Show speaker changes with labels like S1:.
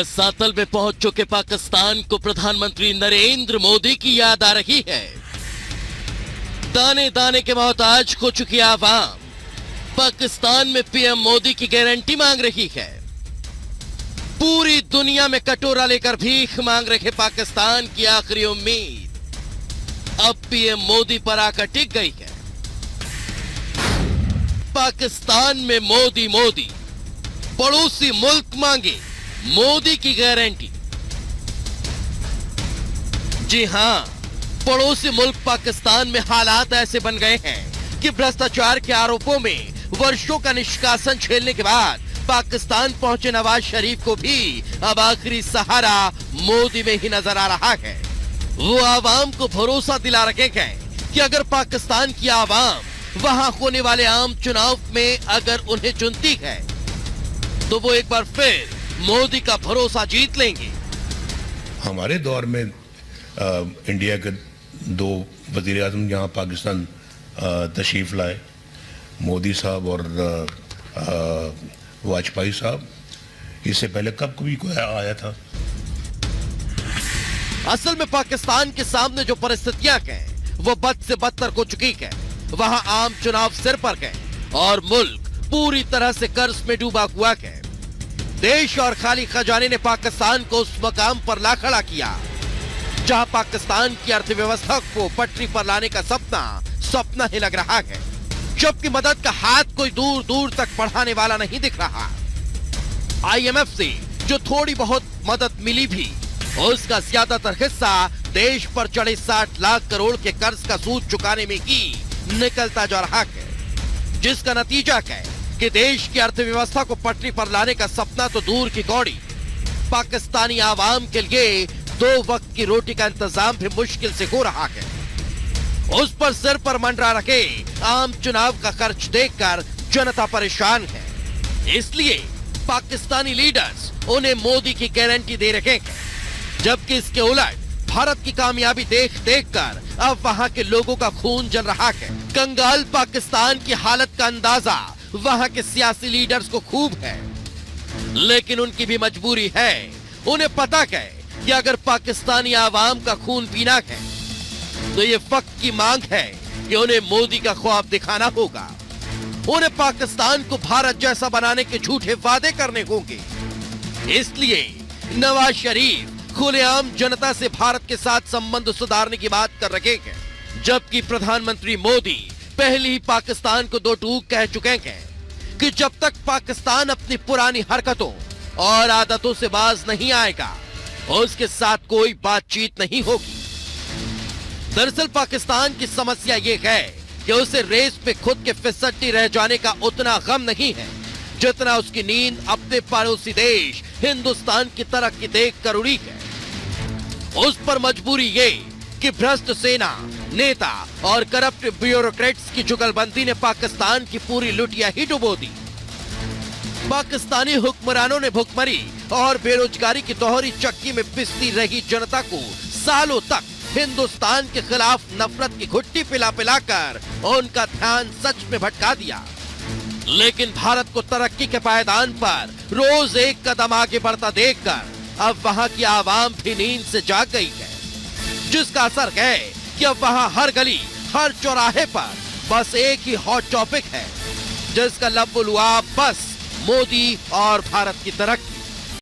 S1: रसातल में पहुंच चुके पाकिस्तान को प्रधानमंत्री नरेंद्र मोदी की याद आ रही है। दाने दाने के मोहताज हो चुकी आवाम पाकिस्तान में पीएम मोदी की गारंटी मांग रही है। पूरी दुनिया में कटोरा लेकर भीख मांग रहे पाकिस्तान की आखिरी उम्मीद अब पीएम मोदी पर आकर टिक गई है। पाकिस्तान में मोदी मोदी, पड़ोसी मुल्क मांगे मोदी की गारंटी। जी हां, पड़ोसी मुल्क पाकिस्तान में हालात ऐसे बन गए हैं कि भ्रष्टाचार के आरोपों में वर्षों का निष्कासन झेलने के बाद पाकिस्तान पहुंचे नवाज शरीफ को भी अब आखिरी सहारा मोदी में ही नजर आ रहा है। वो आवाम को भरोसा दिला रखे हैं कि अगर पाकिस्तान की आवाम वहां होने वाले आम चुनाव में अगर उन्हें चुनती है तो वो एक बार फिर मोदी का भरोसा जीत लेंगे।
S2: हमारे दौर में इंडिया के दो वजीर आज़म यहाँ पाकिस्तान तशरीफ लाए, मोदी साहब और वाजपेयी साहब। इससे पहले कब कभी कोई आया था?
S1: असल में पाकिस्तान के सामने जो परिस्थितियां हैं वो बद से बदतर हो चुकी है। वहां आम चुनाव सिर पर है और मुल्क पूरी तरह से कर्ज में डूबा हुआ है। देश और खाली खजाने ने पाकिस्तान को उस मकाम पर ला खड़ा किया जहां पाकिस्तान की अर्थव्यवस्था को पटरी पर लाने का सपना ही लग रहा है, जबकि मदद का हाथ कोई दूर दूर तक बढ़ाने वाला नहीं दिख रहा। आईएमएफ से जो थोड़ी बहुत मदद मिली भी उसका ज्यादातर हिस्सा देश पर चढ़े 60 लाख करोड़ के कर्ज का सूद चुकाने में ही निकलता जा रहा है, जिसका नतीजा है कि देश की अर्थव्यवस्था को पटरी पर लाने का सपना तो दूर की कौड़ी, पाकिस्तानी आवाम के लिए 2 वक्त की रोटी का इंतजाम भी मुश्किल से हो रहा है। उस पर सिर पर मंडरा रखे आम चुनाव का खर्च देखकर जनता परेशान है। इसलिए पाकिस्तानी लीडर्स उन्हें मोदी की गारंटी दे रहे हैं, जबकि इसके उलट भारत की कामयाबी देख कर अब वहां के लोगों का खून जल रहा है। कंगाल पाकिस्तान की हालत का अंदाजा वहां के सियासी लीडर्स को खूब है, लेकिन उनकी भी मजबूरी है। उन्हें पता है कि अगर पाकिस्तानी आवाम का खून पीना है तो ये वक्त की मांग है कि उन्हें मोदी का ख्वाब दिखाना होगा। उन्हें पाकिस्तान को भारत जैसा बनाने के झूठे वादे करने होंगे। इसलिए नवाज शरीफ खुलेआम जनता से भारत के साथ संबंध सुधारने की बात कर रहे हैं, जबकि प्रधानमंत्री मोदी पहले ही पाकिस्तान को 2 टूक कह चुके हैं कि जब तक पाकिस्तान अपनी पुरानी हरकतों और आदतों से बाज नहीं आएगा उसके साथ कोई बातचीत नहीं होगी। दरअसल पाकिस्तान की समस्या ये है कि उसे रेस पे खुद के फिसड्डी रह जाने का उतना गम नहीं है जितना उसकी नींद अपने पड़ोसी देश हिंदुस्तान की तरक्की देखकर उड़ी है। उस पर मजबूरी ये कि भ्रष्ट सेना, नेता और करप्ट ब्यूरोक्रेट्स की जुगलबंदी ने पाकिस्तान की पूरी लुटिया ही डुबो दी। पाकिस्तानी हुक्मरानों ने भुखमरी और बेरोजगारी की दोहरी चक्की में पिसती रही जनता को सालों तक हिंदुस्तान के खिलाफ नफरत की घुट्टी पिला कर उनका ध्यान सच में भटका दिया। लेकिन भारत को तरक्की के पायदान पर रोज एक कदम आगे बढ़ता देखकर अब वहां की आवाम भी नींद से जाग गई है, जिसका असर है कि अब वहां हर गली, हर चौराहे पर बस एक ही हॉट टॉपिक है, जिसका लबुलुआब बस मोदी और भारत की तरक्की।